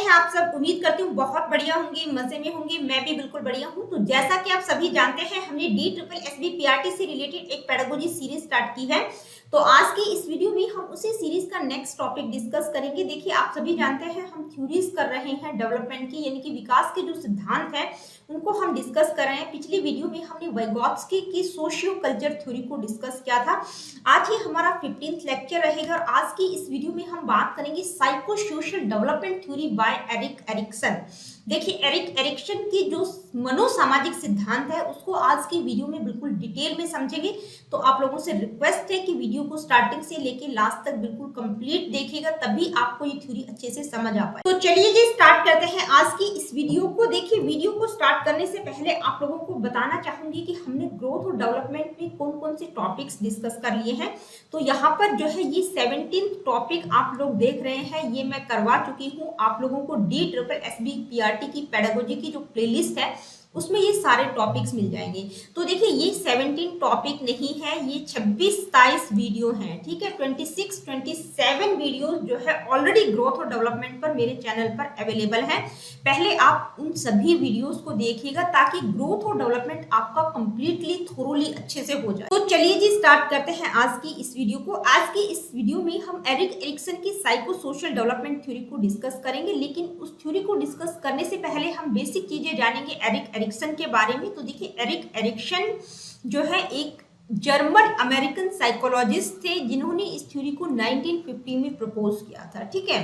हैं आप सब? उम्मीद करती हूँ बहुत बढ़िया होंगे, मजे में होंगे। मैं भी बिल्कुल बढ़िया हूँ। तो जैसा कि आप सभी जानते हैं, हमने DSSB पीआरटी से रिलेटेड एक पेडागोजी सीरीज स्टार्ट की है। तो आज की इस वीडियो में हम उसी सीरीज का नेक्स्ट टॉपिक डिस्कस करेंगे। देखिए, आप सभी जानते हैं हम थ्योरीज कर रहे हैं डेवलपमेंट की, यानी कि विकास के जो सिद्धांत है उनको हम डिस्कस कर रहे हैं। पिछली वीडियो में हमने वाइगोत्स्की की सोशियो कल्चर थ्योरी को डिस्कस किया था। आज ही हमारा 15th लेक्चर रहेगा और आज की इस वीडियो में हम बात करेंगे psycho social development theory by Erik Erikson. देखिए, एरिक एरिक्सन की जो मनोसामाजिक सिद्धांत है उसको आज की वीडियो में बिल्कुल डिटेल में समझेंगे। तो आप लोगों से रिक्वेस्ट है कि वीडियो को स्टार्टिंग से लेके लास्ट तक बिल्कुल कंप्लीट देखिएगा, तभी आपको ये थ्योरी अच्छे से समझ आ पाए। तो चलिए जी, स्टार्ट करते हैं आज की इस वीडियो को। देखिए, वीडियो को स्टार्ट करने से पहले आप लोगों को बताना चाहूंगी कि हमने ग्रोथ और डेवलपमेंट में कौन कौन से टॉपिक्स डिस्कस कर लिए हैं। तो यहाँ पर जो है ये 17th टॉपिक आप लोग देख रहे हैं, ये मैं करवा चुकी हूँ आप लोगों को। DSSB पीआरटी की पेडागोजी की जो प्लेलिस्ट है उसमें ये सारे टॉपिक्स मिल जाएंगे। तो देखिए, ये 17 टॉपिक नहीं है, ये 26-27 वीडियो हैं, ठीक है। 26-27 वीडियो जो है ऑलरेडी ग्रोथ और डेवलपमेंट पर मेरे चैनल पर अवेलेबल है। पहले आप उन सभी वीडियोस को देखिएगा ताकि ग्रोथ और डेवलपमेंट आपका कंप्लीटली थोरोली अच्छे से हो जाए। तो चलिए जी, स्टार्ट करते हैं आज की इस वीडियो को। आज की इस वीडियो में हम एरिक एरिक्सन की साइको सोशल डेवलपमेंट थ्योरी को डिस्कस करेंगे, लेकिन उस थ्योरी को डिस्कस करने से पहले हम बेसिक चीजें जानेंगे एरिक एरिक्सन के बारे में। तो देखिए, एरिक एरिक्सन जो है एक जर्मन अमेरिकन साइकोलॉजिस्ट थे जिन्होंने इस थ्योरी को 1950 में प्रपोज किया था, ठीक है।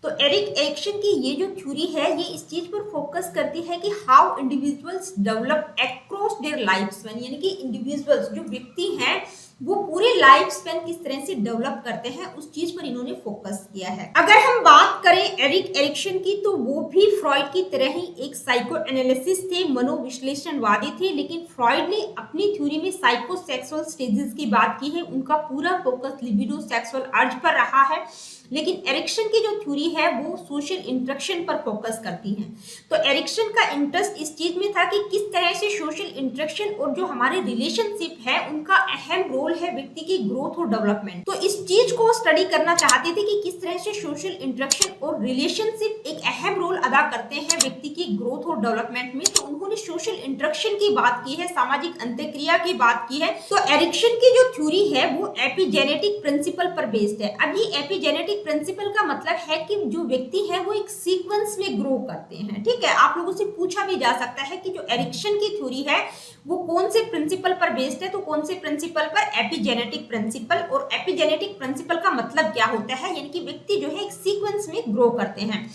तो एरिक एरिक्सन की ये जो थ्योरी है ये इस चीज पर फोकस करती है कि how individuals develop across their life span, यानी कि इंडिविजुअल्स जो व्यक्ति हैं वो पूरे लाइफ स्पैन किस तरह से डेवलप करते हैं, उस चीज पर इन्होंने फोकस किया है। अगर हम बात करें एरिक एरिक्सन की, तो वो भी फ्रॉइड की तरह ही एक साइको एनालिसिस थे, मनोविश्लेषणवादी थे। लेकिन फ्रॉइड ने अपनी थ्योरी में साइको सेक्सुअल स्टेजेस की बात की है, उनका पूरा फोकस लिबिडो सेक्सुअल अर्ज पर रहा है। लेकिन एरिक्सन की जो थ्योरी है वो सोशल इंटरेक्शन पर फोकस करती है। तो एरिक्सन का इंटरेस्ट इस चीज में था कि किस तरह से सोशल इंटरेक्शन और जो हमारे रिलेशनशिप है उनका अहम रोल है व्यक्ति की ग्रोथ और डेवलपमेंट। तो इस चीज को स्टडी करना चाहते थे कि किस तरह से सोशल इंटरेक्शन और रिलेशनशिप एक अहम रोल अदा करते हैं व्यक्ति की ग्रोथ और डेवलपमेंट में। तो उन्होंने सोशल इंटरेक्शन की बात की है, सामाजिक अंतःक्रिया की बात की है। तो एरिक्सन की जो थ्योरी है वो एपिजेनेटिक प्रिंसिपल पर बेस्ड है। अब ये एपिजेनेटिक प्रिंसिपल का मतलब है कि जो व्यक्ति है वो एक सीक्वेंस में ग्रो करते हैं, ठीक है। आप लोगों से पूछा भी जा सकता है कि जो एरिक्सन की थ्योरी है वो कौन से प्रिंसिपल पर बेस्ड है, तो कौन से प्रिंसिपल पर? Epigenetic principle. और एपिजेनेटिक प्रिंसिपल का मतलब क्या होता है, यानी कि व्यक्ति जो है एक सीक्वेंस में ग्रो करते हैं।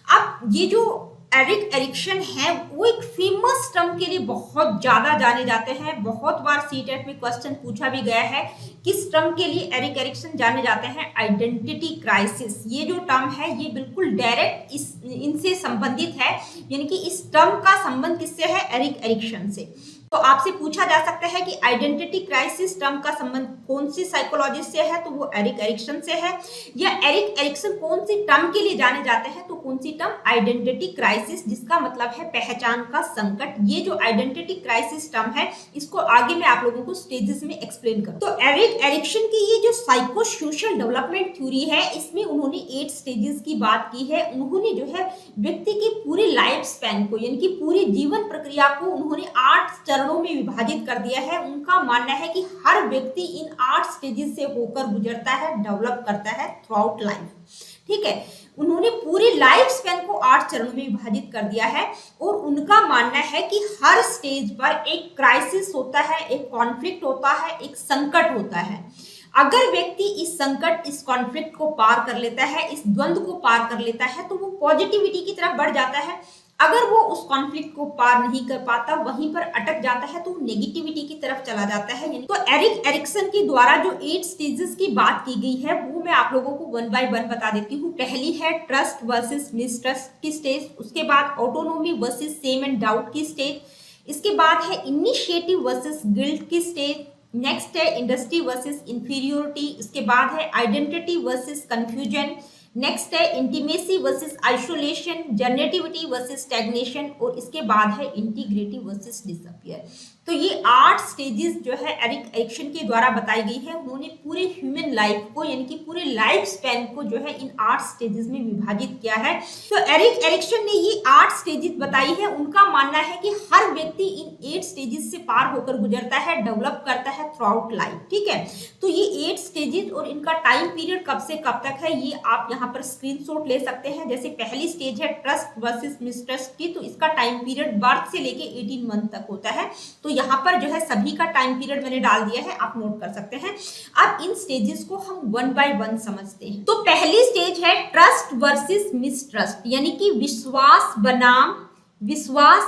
अब ये जो एरिक एरिक्सन है वो एक फेमस टर्म के लिए बहुत ज्यादा जाने जाते हैं। बहुत बार सीटेट में क्वेश्चन पूछा भी गया है, किस टर्म के लिए एरिक एरिक्सन जाने जाते हैं? Identity crisis. ये जो टर्म है ये बिल्कुल डायरेक्ट इनसे संबंधित है, यानी कि इस टर्म का संबंध किससे है? एरिक एरिक्सन से। तो आपसे पूछा जा सकता है कि आइडेंटिटी क्राइसिस टर्म का संबंध कौन सी साइकोलॉजिस्ट से है, तो वो एरिक एरिक्सन से है। या एरिक एरिक्सन कौन सी टर्म के लिए जाने जाते हैं, तो कौन सी टर्म? आइडेंटिटी क्राइसिस, जिसका मतलब है पहचान का संकट। ये जो आइडेंटिटी क्राइसिस टर्म है इसको आगे मैं आप लोगों को स्टेजेस में एक्सप्लेन करूँ। तो एरिक एरिक्सन की ये जो साइको सोशल डेवलपमेंट थ्योरी है इसमें उन्होंने 8 स्टेजेस की बात की है। उन्होंने जो है व्यक्ति की पूरी लाइफ स्पैन को, यानी कि पूरी जीवन प्रक्रिया को उन्होंने 8 चरणों में विभाजित कर दिया है। उनका मानना है कि हर व्यक्ति इन 8 स्टेजेस से होकर गुजरता है, डेवलप करता है थ्रू आउट लाइफ, ठीक है। उन्होंने पूरी लाइफ स्पैन को 8 चरणों में विभाजित कर दिया है और उनका मानना है कि हर स्टेज पर एक क्राइसिस होता है, एक कॉन्फ्लिक्ट होता है, एक संकट होता है। अगर व्यक्ति इस संकट, इस कॉन्फ्लिक्ट को पार कर लेता है, इस द्वंद्व को पार कर लेता है, तो वो पॉजिटिविटी की तरफ बढ़ जाता है। अगर वो उस कॉन्फ्लिक्ट को पार नहीं कर पाता, वहीं पर अटक जाता है, तो नेगेटिविटी की तरफ चला जाता है। तो एरिक एरिक्सन के द्वारा जो 8 स्टेजेस की बात की गई है वो मैं आप लोगों को 1 बाय 1 बता देती हूँ। पहली है ट्रस्ट वर्सेस मिसट्रस्ट की स्टेज, उसके बाद autonomy versus shame and doubt की स्टेज, इसके बाद है इनिशिएटिव वर्सेस गिल्ट की स्टेज, नेक्स्ट है इंडस्ट्री वर्सेस इंफीरियोरिटी, इसके बाद है आइडेंटिटी वर्सेस कंफ्यूजन, नेक्स्ट है intimacy versus isolation, generativity versus stagnation, और इसके बाद है इंटीग्रिटी वर्सेस डिसअपियर। तो ये 8 स्टेजेस जो है एरिक एरिक्सन के द्वारा बताई गई है। उन्होंने पूरे ह्यूमन लाइफ को यानी कि पूरे लाइफ स्पैन को जो है इन 8 स्टेजेस में विभाजित किया है। तो एरिक एरिक्सन ने ये 8 स्टेजेस बताई है। उनका मानना है कि हर व्यक्ति इन 8 स्टेजेस से पार होकर गुजरता है, डेवलप करता है थ्रू आउट लाइफ। ठीक है, तो ये 8 स्टेजेस और इनका टाइम पीरियड कब से कब तक है ये आप यहाँ पर स्क्रीनशॉट ले सकते हैं। जैसे पहली स्टेज है ट्रस्ट वर्सेस मिसट्रस्ट की, तो इसका टाइम पीरियड बर्थ से लेके 18 मंथ तक होता है। तो यहाँ पर जो है सभी का टाइम पीरियड मैंने डाल दिया है, आप नोट कर सकते हैं। अब इन स्टेजेस को हम 1 बाय 1 समझते हैं। तो पहली स्टेज है ट्रस्ट वर्सेस मिसट्रस्ट, यानी कि विश्वास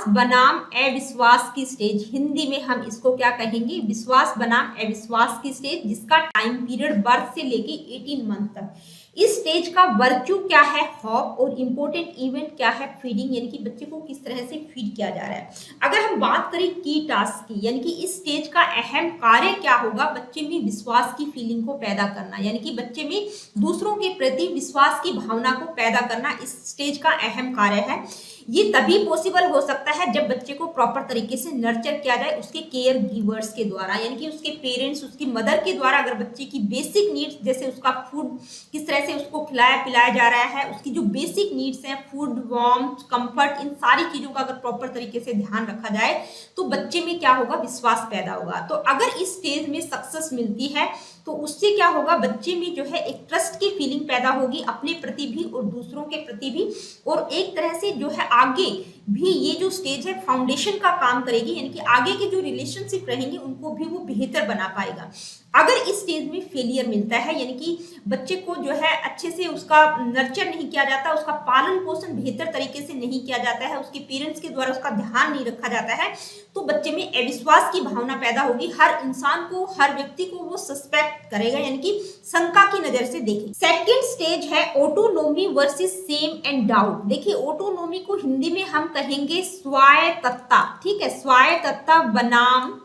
बनाम अविश्वास की स्टेज। हिंदी में हम इसको क्या कहेंगे, विश्वास बनाम अविश्वास की स्टेज, जिसका टाइम पीरियड बर्थ से लेके 18 मंथ तक। इस स्टेज का वर्च्यू क्या है, हॉप, और इंपॉर्टेंट इवेंट क्या है, फीडिंग, यानी कि बच्चे को किस तरह से फीड किया जा रहा है। अगर हम बात करें की टास्क की, यानी कि इस स्टेज का अहम कार्य क्या होगा, बच्चे में विश्वास की फीलिंग को पैदा करना, यानी कि बच्चे में दूसरों के प्रति विश्वास की भावना को पैदा करना इस स्टेज का अहम कार्य है। ये तभी पॉसिबल हो सकता है जब बच्चे को प्रॉपर तरीके से नर्चर किया जाए उसके केयर गिवर्स के द्वारा, यानी कि उसके पेरेंट्स, उसकी मदर के द्वारा। अगर बच्चे की बेसिक नीड्स, जैसे उसका फूड किस तरह से उसको खिलाया पिलाया जा रहा है, उसकी जो बेसिक नीड्स हैं, फूड, वार्मथ, कंफर्ट, इन सारी चीजों का अगर प्रॉपर तरीके से ध्यान रखा जाए तो बच्चे में क्या होगा, विश्वास पैदा होगा। तो अगर इस स्टेज में सक्सेस मिलती है तो उससे क्या होगा, बच्चे में जो है एक ट्रस्ट की फीलिंग पैदा होगी अपने प्रति भी और दूसरों के प्रति भी, और एक तरह से जो है आगे भी ये जो स्टेज है फाउंडेशन का काम करेगी, यानी कि आगे के जो रिलेशनशिप रहेंगे उनको भी वो बेहतर बना पाएगा। अगर इस स्टेज में फेलियर मिलता है, यानी कि बच्चे को जो है अच्छे से उसका नर्चर नहीं किया जाता, उसका पालन पोषण बेहतर तरीके से नहीं किया जाता है, उसके पेरेंट्स के द्वारा उसका ध्यान नहीं रखा जाता है, तो बच्चे में अविश्वास की भावना पैदा होगी। हर इंसान को, हर व्यक्ति को वो सस्पेक्ट करेगा, यानी कि शंका की नजर से देखें। सेकंड स्टेज है autonomy versus shame and doubt. देखिए, ऑटोनोमी को हिंदी में हम कहेंगे स्वायत्तता। ठीक है, स्वायत्तता बनाम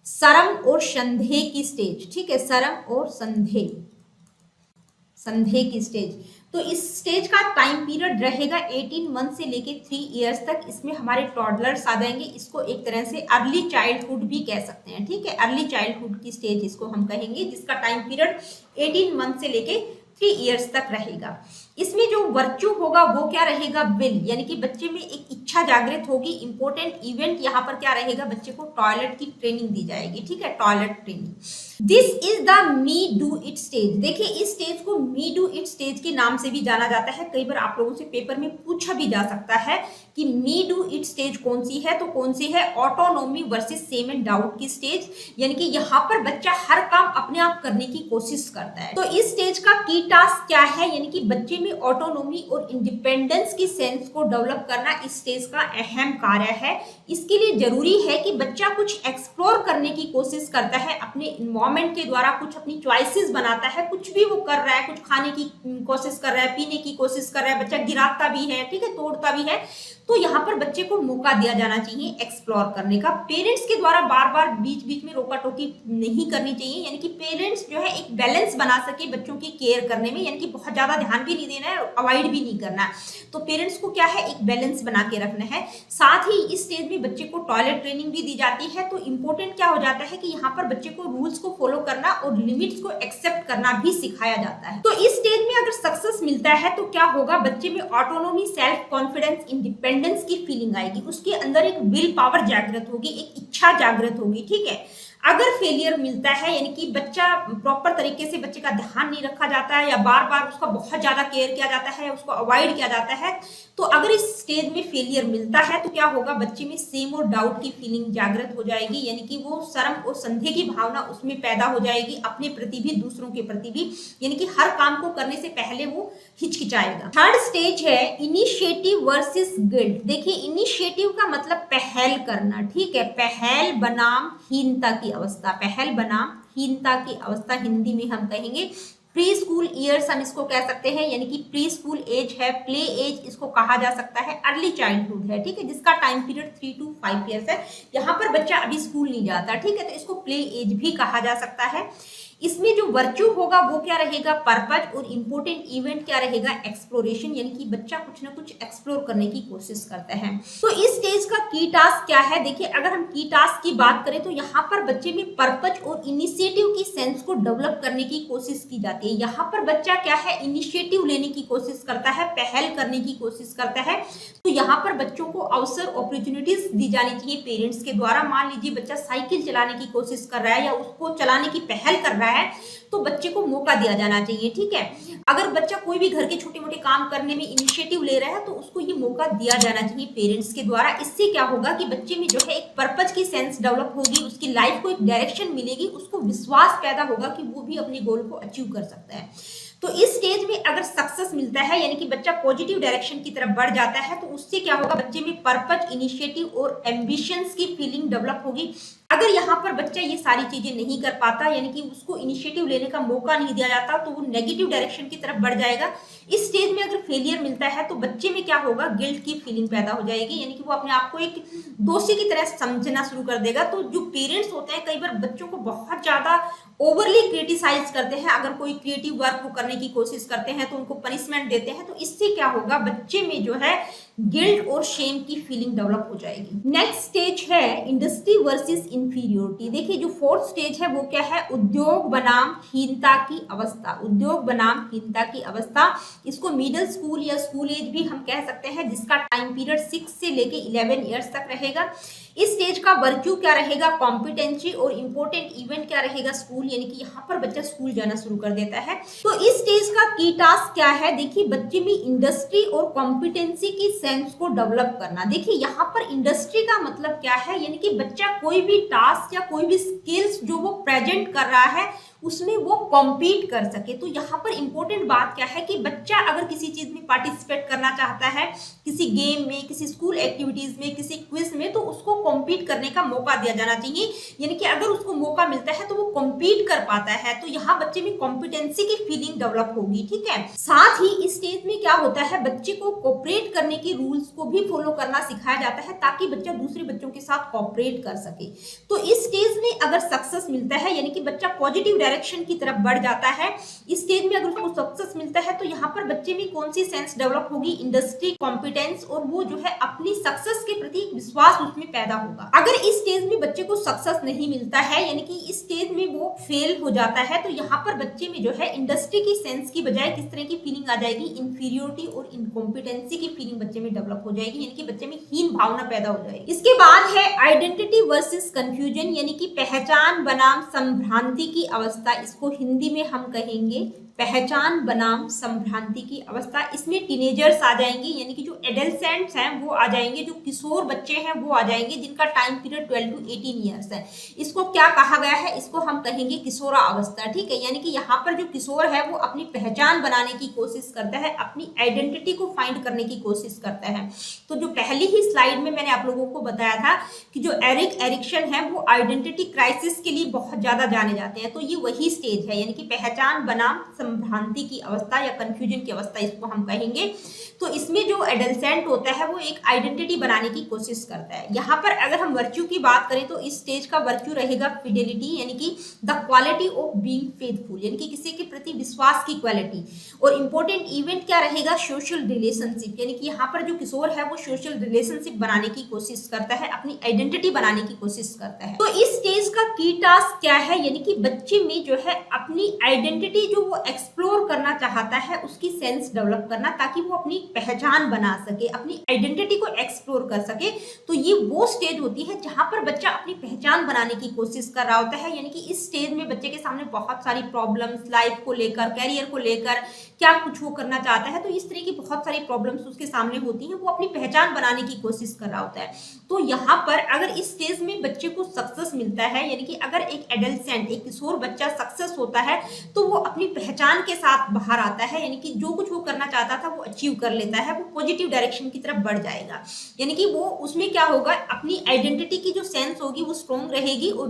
शर्म और संदेह की स्टेज। ठीक है, शर्म और संदेह की स्टेज। तो इस स्टेज का टाइम पीरियड रहेगा 18 मंथ से लेके 3 इयर्स तक। इसमें हमारे टॉडलर्स आ जाएंगे, इसको एक तरह से अर्ली चाइल्डहुड भी कह सकते हैं। ठीक है, अर्ली चाइल्डहुड की स्टेज इसको हम कहेंगे, जिसका टाइम पीरियड 18 मंथ से लेके 3 इयर्स तक रहेगा। इसमें जो वर्च्यू होगा वो क्या रहेगा, विल, यानी कि बच्चे में एक इच्छा जागृत होगी। इंपॉर्टेंट इवेंट यहाँ पर क्या रहेगा, बच्चे को टॉयलेट की ट्रेनिंग दी जाएगी। ठीक है, toilet training. This is the me do it stage. देखिए, इस स्टेज को मी डू इट स्टेज के नाम से भी जाना जाता है। कई बार आप लोगों से पेपर में पूछा भी जा सकता है कि मी डू इट स्टेज कौन सी है, तो कौन सी है, autonomy versus shame and doubt की स्टेज। यानी कि यहाँ पर बच्चा हर काम अपने आप करने की कोशिश करता है। तो इस स्टेज का की टास्क क्या है, यानी कि बच्चे में ऑटोनोमी और इंडिपेंडेंस की सेंस को डेवलप करना इस स्टेज का अहम कार्य है। इसके लिए जरूरी है कि बच्चा कुछ एक्सप्लोर करने की कोशिश करता है, अपने इन्वायरमेंट के द्वारा कुछ अपनी चॉइसेस बनाता है। कुछ भी वो कर रहा है, कुछ खाने की कोशिश कर रहा है, पीने की कोशिश कर रहा है, बच्चा गिराता भी है, ठीक है, तोड़ता भी है। तो यहाँ पर बच्चे को मौका दिया जाना चाहिए एक्सप्लोर करने का। पेरेंट्स के द्वारा बार बार बीच बीच में रोका टोकी नहीं करनी चाहिए, यानी कि पेरेंट्स जो है एक बैलेंस बना सके बच्चों की केयर करने में, यानी कि बहुत ज्यादा ध्यान भी नहीं देना है और अवॉइड भी नहीं करना है। तो पेरेंट्स को क्या है, एक बैलेंस बना के रखना है। साथ ही इस स्टेज में बच्चे को टॉयलेट ट्रेनिंग भी दी जाती है। तो इंपॉर्टेंट क्या हो जाता है कि यहाँ पर बच्चे को रूल्स को फॉलो करना और लिमिट्स को एक्सेप्ट करना भी सिखाया जाता है। तो इस स्टेज में अगर सक्सेस मिलता है तो क्या होगा, बच्चे में ऑटोनोमी, सेल्फ कॉन्फिडेंस, इंडिपेंडेंस की फीलिंग आएगी, उसके अंदर एक विल पावर जागृत होगी, एक इच्छा जागृत होगी। ठीक है, अगर फेलियर मिलता है, यानी कि बच्चा प्रॉपर तरीके से, बच्चे का ध्यान नहीं रखा जाता है या बार बार उसका बहुत ज्यादा केयर किया जाता है, उसको अवॉइड किया जाता है, तो अगर इस स्टेज में फेलियर मिलता है तो क्या होगा, बच्चे में सेम और डाउट की फीलिंग जागृत हो जाएगी, यानी कि वो शर्म और संदेह की भावना उसमें पैदा हो जाएगी, अपने प्रति भी दूसरों के प्रति भी, यानी कि हर काम को करने से पहले वो हिचकिचाएगा। थर्ड स्टेज है इनिशिएटिव वर्सेस गिल्ट। देखिए, इनिशिएटिव का मतलब पहल करना। ठीक है, पहल बनाम हीनता की अवस्था, पहल बनाम हीनता की अवस्था हिंदी में हम कहेंगे प्री स्कूल ईयर्स, हम इसको कह सकते हैं, यानी कि प्री स्कूल एज है, प्ले एज इसको कहा जा सकता है, अर्ली चाइल्डहुड है। ठीक है, जिसका टाइम पीरियड 3 to 5 ईयर्स है। यहाँ पर बच्चा अभी स्कूल नहीं जाता, ठीक है, तो इसको प्ले एज भी कहा जा सकता है। इसमें जो वर्च्यू होगा वो क्या रहेगा, पर्पज, और इम्पोर्टेंट इवेंट क्या रहेगा, एक्सप्लोरेशन, यानी कि बच्चा कुछ ना कुछ एक्सप्लोर करने की कोशिश करता है। तो इस स्टेज का की टास्क क्या है, देखिए अगर हम की टास्क की बात करें तो यहाँ पर बच्चे में पर्पज और इनिशिएटिव की सेंस को डेवलप करने की कोशिश की जाती है। यहाँ पर बच्चा क्या है, इनिशिएटिव लेने की कोशिश करता है, पहल करने की कोशिश करता है। तो यहाँ पर बच्चों को अवसर, अपॉर्चुनिटीज दी जानी चाहिए पेरेंट्स के द्वारा। मान लीजिए बच्चा साइकिल चलाने की कोशिश कर रहा है या उसको चलाने की पहल कर रहा है, तो बच्चे को मौका दिया जाना चाहिए, ठीक है। अगर बच्चा कोई भी घर के छोटे मोटे काम करने में इनिशिएटिव ले रहा है तो उसको ये मौका दिया जाना चाहिए पेरेंट्स के द्वारा। इससे क्या होगा कि बच्चे में जो है एक पर्पज की सेंस डेवलप होगी, उसकी लाइफ को एक डायरेक्शन मिलेगी, उसको विश्वास पैदा होगा कि वो भी अपने गोल को अचीव कर सकता है। तो इस स्टेज में अगर सक्सेस मिलता है, यानी कि बच्चा पॉजिटिव डायरेक्शन की तरफ बढ़ जाता है, तो उससे क्या होगा, बच्चे में पर्पज, इनिशिएटिव और एम्बिशंस की फीलिंग डेवलप होगी। अगर यहाँ पर बच्चा ये सारी चीजें नहीं कर पाता, यानी कि उसको इनिशिएटिव लेने का मौका नहीं दिया जाता, तो वो नेगेटिव डायरेक्शन की तरफ बढ़ जाएगा। इस स्टेज में अगर फेलियर मिलता है तो बच्चे में क्या होगा, गिल्ट की फीलिंग पैदा हो जाएगी, यानी कि वो अपने आप को एक दोषी की तरह समझना शुरू कर देगा। तो जो पेरेंट्स होते हैं कई बार बच्चों को बहुत ज्यादा ओवरली क्रिटिसाइज करते हैं। अगर कोई क्रिएटिव वर्क को करने की कोशिश करते हैं तो उनको पनिशमेंट देते हैं, तो इससे क्या होगा, बच्चे में जो है गिल्ट और शेम की फीलिंग डेवलप हो जाएगी। नेक्स्ट स्टेज है इंडस्ट्री वर्सेस इंफीरियोरिटी। देखिए जो फोर्थ स्टेज है वो क्या है, उद्योग बनाम हीनता की अवस्था। उद्योग बनाम हीनता की अवस्था, इसको मिडिल स्कूल या स्कूल एज भी हम कह सकते हैं, जिसका टाइम पीरियड 6 से लेके 11 ईयर्स तक रहेगा। इस स्टेज का वर्च्यू क्या रहेगा, कॉम्पिटेंसी, और इंपॉर्टेंट इवेंट क्या रहेगा, स्कूल, यानी कि यहाँ पर बच्चा स्कूल जाना शुरू कर देता है। तो इस स्टेज का की टास्क क्या है, देखिए बच्चे में इंडस्ट्री और कॉम्पिटेंसी की सेंस को डेवलप करना। देखिए यहाँ पर इंडस्ट्री का मतलब क्या है, यानी कि बच्चा कोई भी टास्क या कोई भी स्किल्स जो वो प्रेजेंट कर रहा है उसमें वो कॉम्पीट कर सके। तो यहाँ पर इंपॉर्टेंट बात क्या है कि बच्चा अगर किसी चीज में पार्टिसिपेट करना चाहता है, किसी गेम में, किसी स्कूल एक्टिविटीज में, किसी क्विज में, तो उसको कॉम्पीट करने का मौका दिया जाना चाहिए। यानी कि अगर उसको मौका मिलता है तो वो कॉम्पीट कर पाता है, तो यहाँ बच्चे में कॉम्पिटेंसी की फीलिंग डेवलप होगी, ठीक है। साथ ही इस स्टेज में क्या होता है, बच्चे को कोऑपरेट करने के रूल्स को भी फॉलो करना सिखाया जाता है, ताकि बच्चा दूसरे बच्चों के साथ कोऑपरेट कर सके। तो इस स्टेज में अगर सक्सेस मिलता है, यानी कि बच्चा पॉजिटिव डायरेक्शन की तरफ बढ़ जाता है, इस स्टेज में अगर उसको सक्सेस मिलता है तो यहाँ पर बच्चे में कौन सी सेंस डेवलप होगी, इंडस्ट्री, कॉम्पिटेंस, और वो जो है अपनी सक्सेस के प्रति विश्वास उसमें पैदा होगा। अगर इस स्टेज में बच्चे को सक्सेस नहीं मिलता है, यानी कि इस स्टेज में वो फेल हो जाता है, तो यहाँ पर बच्चे में जो है इंडस्ट्री की सेंस की बजाय किस तरह की फीलिंग आ जाएगी, इंफीरियोरिटी और इनकॉम्पिटेंसी की फीलिंग बच्चे में डेवलप हो जाएगी, यानी कि बच्चे में हीन भावना पैदा हो जाएगी। इसके बाद है आइडेंटिटी वर्सेस कंफ्यूजन, यानी कि पहचान बनाम संभ्रांति की अवस्था। इसको हिंदी में हम कहेंगे पहचान बनाम संभ्रांति की अवस्था। इसमें टीनेजर्स आ जाएंगे, यानी कि जो एडल्सेंट्स हैं वो आ जाएंगे, जो किशोर बच्चे हैं वो आ जाएंगे, जिनका टाइम पीरियड 12 to 18 ईयर्स है। इसको क्या कहा गया है, इसको हम कहेंगे किशोरा अवस्था, ठीक है। यानी कि यहाँ पर जो किशोर है वो अपनी पहचान बनाने की कोशिश करता है, अपनी आइडेंटिटी को फाइंड करने की कोशिश करता है। तो जो पहली ही स्लाइड में मैंने आप लोगों को बताया था कि जो एरिक एरिक्सन है वो आइडेंटिटी क्राइसिस के लिए बहुत ज्यादा जाने जाते हैं, तो ये वही स्टेज है, यानी कि पहचान बनाम संभ्रांति की अवस्था या कंफ्यूजन की अवस्था इसको हम कहेंगे। तो इसमें जो एडल्सेंट होता है वो एक आइडेंटिटी बनाने की कोशिश करता है। यहाँ पर अगर हम वर्च्यू की बात करें तो इस स्टेज का वर्च्यू रहेगा फिडेलिटी, यानी कि the quality of being faithful, यानी कि किसी के प्रति विश्वास की क्वालिटी। और इंपॉर्टेंट इवेंट क्या रहेगा, सोशल रिलेशनशिप, यानी कि यहाँ पर जो किशोर है वो सोशल रिलेशनशिप बनाने की कोशिश करता है, अपनी आइडेंटिटी बनाने की कोशिश करता है। तो इस स्टेज का की टास्क क्या है, यानी कि बच्चे में जो है अपनी आइडेंटिटी जो वो एक्सप्लोर करना चाहता है उसकी सेंस डेवलप करना, ताकि वो अपनी पहचान बना सके, अपनी आइडेंटिटी को एक्सप्लोर कर सके। तो ये वो स्टेज होती है जहां पर बच्चा अपनी पहचान बनाने की कोशिश कर रहा होता है, यानी कि इस स्टेज में बच्चे के सामने बहुत सारी प्रॉब्लम्स, लाइफ को लेकर, कैरियर को लेकर, क्या कुछ वो करना चाहता है, तो इस तरह की बहुत सारी प्रॉब्लम्स उसके सामने होती हैं, वो अपनी पहचान बनाने की कोशिश कर रहा होता है। तो यहाँ पर अगर इस स्टेज में बच्चे को सक्सेस मिलता है, यानी कि अगर एक एडल्सेंट, एक किशोर बच्चा सक्सेस होता है, तो वो अपनी पहचान के साथ बाहर आता है, यानी कि जो कुछ वो करना चाहता था वो अचीव कर लेता है, वो पॉजिटिव डायरेक्शन की तरफ बढ़ जाएगा। यानी कि वो उसमें क्या होगा, अपनी आइडेंटिटी की जो सेंस होगी वो स्ट्रॉन्ग रहेगी, और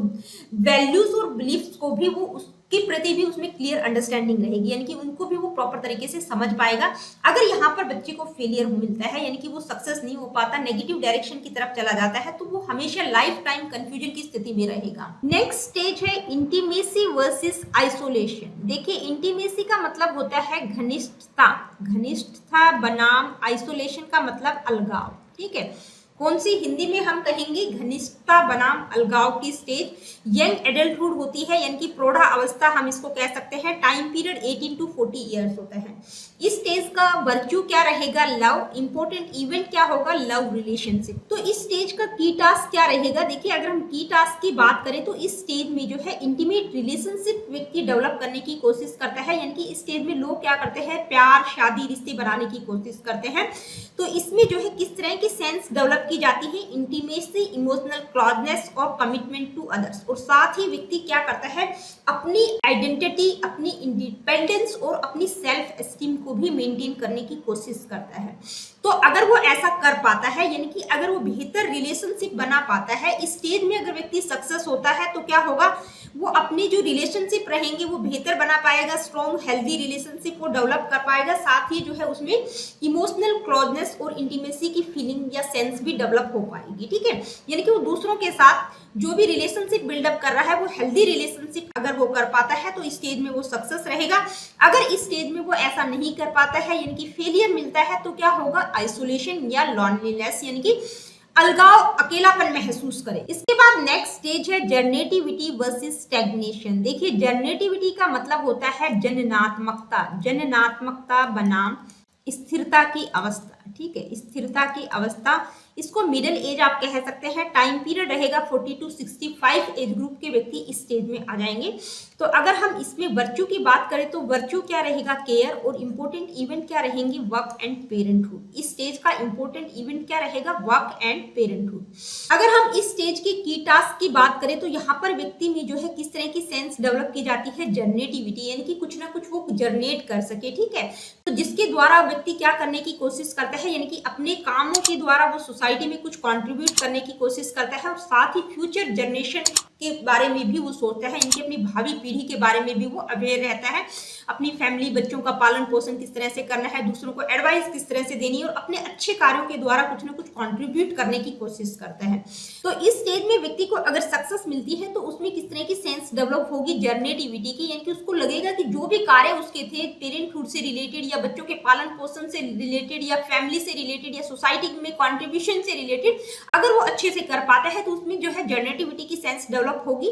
वैल्यूज और बिलीफ्स को भी वो के प्रति भी उसमें क्लियर अंडरस्टैंडिंग रहेगी, यानी कि उनको भी वो प्रॉपर तरीके से समझ पाएगा। अगर यहाँ पर बच्चे को फेलियर मिलता है, यानी कि वो सक्सेस नहीं हो पाता, नेगेटिव डायरेक्शन की तरफ चला जाता है, तो वो हमेशा लाइफ टाइम कंफ्यूजन की स्थिति में रहेगा। नेक्स्ट स्टेज है इंटीमेसी वर्सेस आइसोलेशन। देखिए, इंटीमेसी का मतलब होता है घनिष्ठता, घनिष्ठता बनाम आइसोलेशन का मतलब अलगाव। ठीक है, कौन सी हिंदी में हम कहेंगे घनिष्ठता बनाम अलगाव की स्टेज यंग एडल्टहुड होती है, यानी कि प्रौढ़ा अवस्था हम इसको कह सकते हैं। टाइम पीरियड 18 to 40 ईयर्स होता है। इस स्टेज का वर्च्यू क्या रहेगा? लव। इंपॉर्टेंट इवेंट क्या होगा? Love relationship. तो इस स्टेज का की टास्क क्या रहेगा? देखिए, अगर हम की टास्क की बात करें तो इस स्टेज में जो है इंटीमेट रिलेशनशिप व्यक्ति डेवलप करने की कोशिश करता है, यानी कि इस स्टेज में लोग क्या करते हैं? प्यार, शादी, रिश्ते बनाने की कोशिश करते हैं। तो इसमें जो है किस तरह की सेंस डेवलप की जाती है? इंटीमेसी, इमोशनल क्लोजनेस और कमिटमेंट टू अदर्स। और साथ ही व्यक्ति क्या करता है? अपनी आइडेंटिटी, अपनी इंडिपेंडेंस और अपनी सेल्फ एस्टीम को भी मेंटेन करने की कोशिश करता है। तो अगर वो ऐसा कर पाता है, यानी कि अगर वो बेहतर रिलेशनशिप बना पाता है, इस स्टेज में अगर व्यक्ति सक्सेस होता है, तो क्या होगा? वो अपने जो रिलेशनशिप रहेंगे वो बेहतर बना पाएगा, स्ट्रॉन्ग हेल्दी रिलेशनशिप को डेवलप कर पाएगा। साथ ही जो है उसमें इमोशनल क्लोजनेस और इंटीमेसी की फीलिंग या सेंस भी डेवलप हो पाएगी। ठीक है, यानी कि वो दूसरों के साथ जो भी रिलेशनशिप बिल्डअप कर रहा है वो हेल्दी रिलेशनशिप अगर वो कर पाता है तो इस स्टेज में वो सक्सेस रहेगा। अगर इस स्टेज में वो ऐसा नहीं कर पाता है, यानी कि फेलियर मिलता है, तो क्या होगा? आइसोलेशन या लॉनलीनेस, यानी कि अलगाव, अकेलापन महसूस करे। इसके बाद नेक्स्ट स्टेज है जर्नेटिविटी वर्सेस स्टैग्नेशन। देखिए, जर्नेटिविटी का मतलब होता है जननात्मकता, जननात्मकता बनाम स्थिरता की अवस्था। ठीक है, स्थिरता की अवस्था, इसको मिडिल एज आप कह सकते हैं। टाइम पीरियड रहेगा 40 to 65 एज ग्रुप के व्यक्ति इस स्टेज में आ जाएंगे। तो अगर हम इसमें वर्च्यू की बात करें तो वर्च्यू क्या रहेगा? केयर। और इंपॉर्टेंट इवेंट क्या रहेंगे? Work and parenthood. इस स्टेज का इंपॉर्टेंट इवेंट क्या रहेगा? Work and parenthood. अगर हम इस स्टेज के की टास्क की बात करें तो यहाँ पर व्यक्ति में जो है किस तरह की सेंस डेवलप की जाती है? जर्नेटिविटी, यानी कि कुछ ना कुछ वो जर्नेट कर सके। ठीक है, तो जिसके द्वारा व्यक्ति क्या करने की कोशिश करता है? यानी कि अपने कामों के द्वारा वो सोसाइटी में कुछ कंट्रीब्यूट करने की कोशिश करता है, और साथ ही फ्यूचर जनरेशन के बारे में भी वो सोचता है, इनकी अपनी भावी पीढ़ी के बारे में भी वो अवेयर रहता है। अपनी फैमिली, बच्चों का पालन पोषण किस तरह से करना है, दूसरों को एडवाइस किस तरह से देनी है, और अपने अच्छे कार्यों के द्वारा कुछ ना कुछ कंट्रीब्यूट करने की कोशिश करता है। तो इस स्टेज में व्यक्ति को अगर सक्सेस मिलती है तो उसमें किस तरह की सेंस डेवलप होगी? जर्नेटिविटी की, यानी कि उसको लगेगा कि जो भी कार्य उसके थे पेरेंटहुड से रिलेटेड या बच्चों के पालन पोषण से रिलेटेड या फैमिली से रिलेटेड या सोसाइटी में कॉन्ट्रीब्यूशन से रिलेटेड, अगर वो अच्छे से कर पाता है तो उसमें जो है जर्नेटिविटी की सेंस डेवलप होगी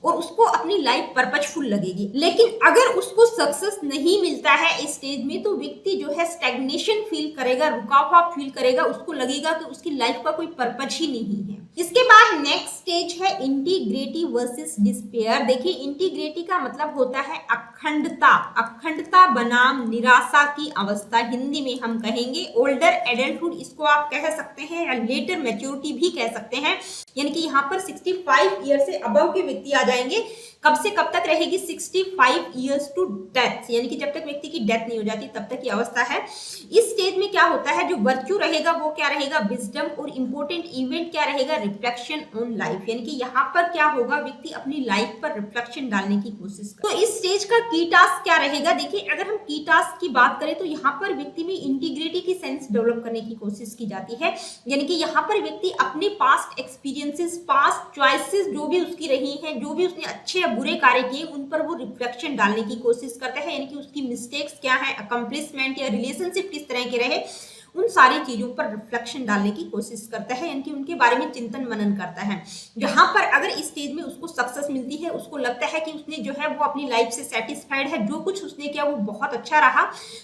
और उसको अपनी लाइफ पर्पजफुल लगेगी। लेकिन अगर उसको सक्सेस नहीं मिलता है इस स्टेज में तो व्यक्ति जो है स्टैग्नेशन फील करेगा, रुका हुआ फील करेगा, उसको लगेगा कि उसकी लाइफ का कोई पर्पज ही नहीं है। इसके बाद नेक्स्ट स्टेज है इंटीग्रिटी वर्सेस डिस्पेयर। देखिए, इंटीग्रिटी का मतलब होता है अखंडता, अखंडता बनाम निराशा की अवस्था। हिंदी में हम कहेंगे ओल्डर एडल्टहुड, इसको आप कह सकते हैं, या लेटर मैच्योरिटी भी कह सकते हैं। यानी कि यहाँ पर 65 ईयर से अबव के व्यक्ति आ जाएंगे। कब से कब तक रहेगी? 65 ईयर्स टू डेथ, यानी कि जब तक व्यक्ति की डेथ नहीं हो जाती तब तक की अवस्था है। इस स्टेज में क्या होता है? जो वर्च्यू रहेगा वो क्या रहेगा? विजडम। और इंपॉर्टेंट इवेंट क्या रहेगा? रिफ्लेक्शन ऑन लाइफ, यानी कि यहाँ पर क्या होगा? व्यक्ति अपनी लाइफ पर रिफ्लेक्शन डालने की कोशिश करे। तो इस स्टेज का की टास्क क्या रहेगा? देखिए, अगर हम की टास्क की बात करें तो यहाँ पर व्यक्ति में इंटीग्रिटी की सेंस डेवलप करने की कोशिश की जाती है। यानी कि यहाँ पर व्यक्ति अपने पास्ट एक्सपीरियंसेस, पास्ट चॉइसेस जो भी उसकी रही हैं, जो भी उसने अच्छे बुरे कार्य किए, उन पर वो रिफ्लेक्शन डालने की कोशिश करता है। यानी कि उसकी मिस्टेक्स क्या है, अकम्प्लिशमेंट या रिलेशनशिप किस तरह के रहे, उन सारी चीजों पर रिफ्लेक्शन डालने की कोशिश करता है, यानी कि उनके बारे में चिंतन मनन करता है। जहां पर अगर इस स्टेज में उसको सक्सेस मिलती है, उसको लगता है कि उसने जो है वो अपनी लाइफ से सेटिस्फाइड है, जो कुछ उसने किया वो बहुत अच्छा रहा,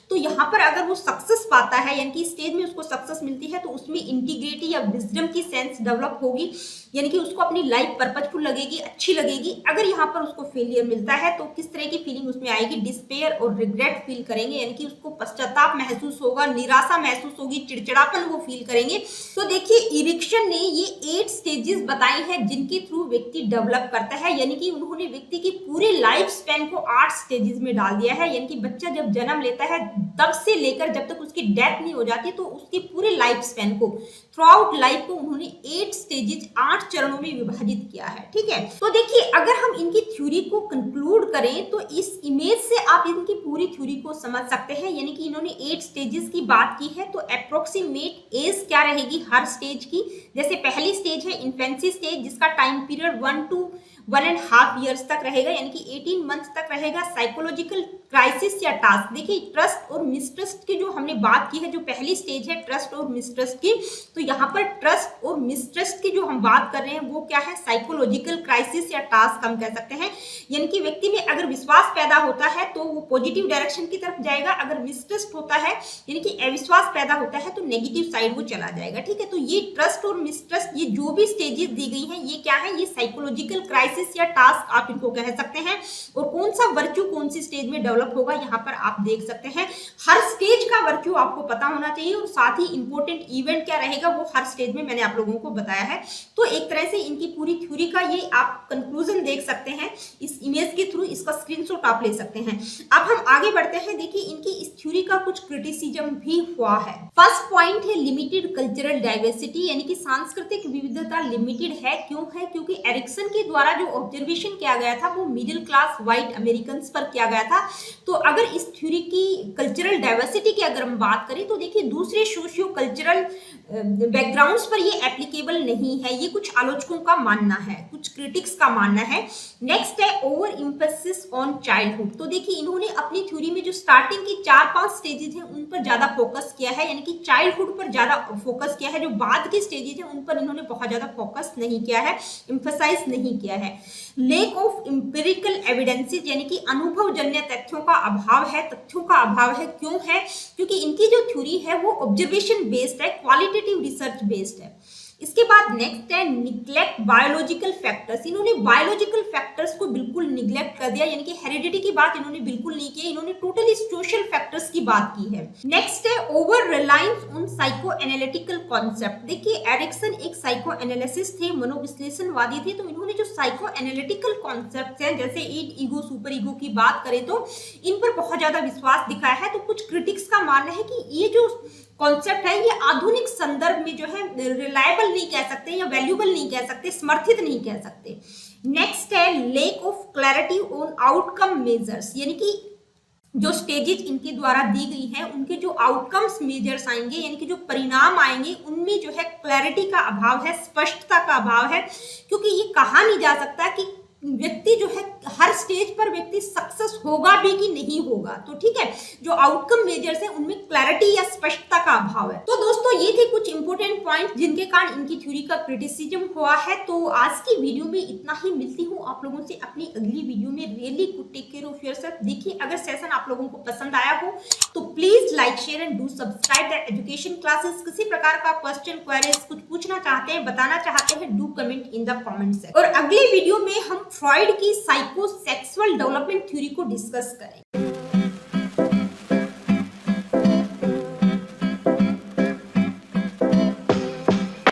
तो यहाँ पर अगर वो सक्सेस पाता है, यानी कि स्टेज में उसको सक्सेस मिलती है, तो उसमें इंटीग्रिटी या विजडम की सेंस डेवलप होगी, यानी कि उसको अपनी लाइफ पर्पजफुल लगेगी, अच्छी लगेगी। अगर यहाँ पर उसको फेलियर मिलता है तो किस तरह की फीलिंग उसमें आएगी? डिस्पेयर और रिग्रेट फील करेंगे, यानी कि उसको पश्चाताप महसूस होगा, निराशा महसूस होगी, चिड़चिड़ापन वो फील करेंगे। तो देखिए, इरिक्सन ने ये 8 स्टेजेस बताई हैं जिनके थ्रू व्यक्ति डेवलप करता है, यानी कि उन्होंने व्यक्ति की पूरे लाइफ स्पैन को 8 स्टेजेस में डाल दिया है। यानी कि बच्चा जब जन्म लेता है तब से लेकर जब तक उसकी डेथ नहीं हो जाती, तो उसकी पूरे लाइफ स्पैन को, थ्रू आउट लाइफ को उन्होंने 8 स्टेजेस, 8 चरणों में विभाजित किया है। ठीक है, तो देखिए अगर हम इनकी थ्योरी को कंक्लूड करें तो इस इमेज से आप इनकी पूरी थ्योरी को समझ सकते हैं। यानी कि इन्होंने 8 स्टेजेस की बात की है, तो अप्रोक्सीमेट एज क्या रहेगी हर स्टेज की। जैसे पहली स्टेज है इन्फेंसी स्टेज, जिसका टाइम पीरियड 1 to 1.5 ईयर्स तक रहेगा, यानी कि 18 मंथ तक रहेगा। साइकोलॉजिकल क्राइसिस या टास्क, देखिए ट्रस्ट और मिसट्रस्ट की जो हमने बात की है, जो पहली स्टेज है ट्रस्ट और मिसट्रस्ट की, तो यहाँ पर ट्रस्ट और मिसट्रस्ट की जो हम बात कर रहे हैं वो क्या है, साइकोलॉजिकल क्राइसिस या टास्क हम कह सकते हैं। यानी कि व्यक्ति में अगर विश्वास पैदा होता है तो वो पॉजिटिव डायरेक्शन की तरफ जाएगा, अगर मिसट्रस्ट होता है यानी कि अविश्वास पैदा होता है तो नेगेटिव साइड वो चला जाएगा। ठीक है, तो ये ट्रस्ट और मिसट्रस्ट, ये जो भी स्टेजेस दी गई हैं ये क्या है, ये साइकोलॉजिकल क्राइसिस या टास्क आप इनको कह सकते हैं। और कौन सा वर्च्यू कौन सी स्टेज में डेवलप होगा यहाँ पर आप देख सकते हैं। हर स्टेज का वर्च्यू आपको पता होना चाहिए और साथ ही इंपॉर्टेंट इवेंट क्या रहेगा वो हर स्टेज में मैंने आप लोगों को बताया है। तो एक तरह से इनकी पूरी थ्योरी का ये आप कंक्लूजन देख सकते हैं इस इमेज के थ्रू, इसका स्क्रीनशॉट आप ले सकते हैं। अब हम आगे बढ़ते हैं। देखिए इनकी इस थ्योरी का कुछ क्रिटिसिज्म भी हुआ है। फर्स्ट पॉइंट है लिमिटेड कल्चरल डाइवर्सिटी, यानी कि सांस्कृतिक विविधता लिमिटेड है। क्यों है, क्योंकि एरिक्सन के द्वारा जो ऑब्जर्वेशन किया गया था वो मिडिल क्लास व्हाइट अमेरिकन पर किया गया था। तो अगर इस थ्योरी की कल्चरल डाइवर्सिटी की अगर हम बात करें तो देखिए दूसरे सोशियो कल्चरल बैकग्राउंड्स पर ये एप्लीकेबल नहीं है, ये कुछ आलोचकों का मानना है, कुछ क्रिटिक्स का मानना है। नेक्स्ट है ओवर इम्फेसिस ऑन चाइल्डहुड। तो देखिए इन्होंने अपनी थ्योरी में जो स्टार्टिंग की 4-5 स्टेजेस हैं उन पर ज्यादा फोकस किया है, यानी कि चाइल्डहुड पर ज्यादा फोकस किया है। जो बाद की स्टेजेस हैं उन पर इन्होंने बहुत ज्यादा फोकस नहीं किया है, इम्फेसाइज नहीं किया है। लेक ऑफ एम्पिरिकल एविडेंसेस, यानी कि अनुभवजन्य तथ्यों का अभाव है, तथ्यों का अभाव है। क्यों है, क्योंकि इनकी जो थ्योरी है वो ऑब्जर्वेशन बेस्ड है, क्वालिटेटिव रिसर्च बेस्ड है। इसके बाद नेक्स्ट है निग्लेक्ट बायोलॉजिकल फैक्टर्स। इन्होंने बायोलॉजिकल फैक्टर्स को बिल्कुल निग्लेक्ट कर दिया, यानी कि हेरिडिटी की बात इन्होंने बिल्कुल नहीं की, इन्होंने टोटली सोशल फैक्टर्स की बात की है। नेक्स्ट है over reliance on psycho analytical concept. देखिए एरिक्सन एक साइको एनालिसिस थे, मनोविश्लेषणवादी थे, तो इन्होंने जो साइको एनालिटिकल कॉन्सेप्ट हैं जैसे ईड, ईगो, सुपर ईगो की बात करें तो इन पर बहुत ज्यादा विश्वास दिखाया है। तो कुछ क्रिटिक्स का मानना है कि ये जो कॉन्सेप्ट है ये आधुनिक संदर्भ में जो है रिलायबल नहीं कह सकते या वैल्यूबल नहीं कह सकते, समर्थित नहीं कह सकते। नेक्स्ट है lake of clarity on outcome measures, यानी कि जो स्टेजेस इनके द्वारा दी गई हैं उनके जो आउटकम्स मेजर्स आएंगे, यानी कि जो परिणाम आएंगे उनमें जो है क्लैरिटी का अभाव है, स्पष्टता का अभाव है। क्योंकि ये कहा नहीं जा सकता कि व्यक्ति जो है हर स्टेज पर व्यक्ति सक्सेस होगा भी कि नहीं होगा। तो ठीक है, जो आउटकम मेजर्स हैं उनमें क्लैरिटी या स्पष्टता का अभाव है। तो दोस्तों ये थे कुछ इंपोर्टेंट पॉइंट जिनके कारण इनकी थ्योरी का क्रिटिसिज्म हुआ है। तो आज की वीडियो में इतना ही, मिलती हूँ आप लोगों से अपनी अगली वीडियो में। Really good, take care of yourself. देखिए अगर सेशन आप लोगों को पसंद आया हो तो please like, share and do subscribe that education classes. किसी प्रकार का क्वेश्चन, क्वेरीज, कुछ पूछना चाहते हैं, बताना चाहते हैं, do comment in the comment section. और अगली वीडियो में हम फ्रॉइड की साइकोसेक्सुअल डेवलपमेंट थ्योरी को डिस्कस करेंगे।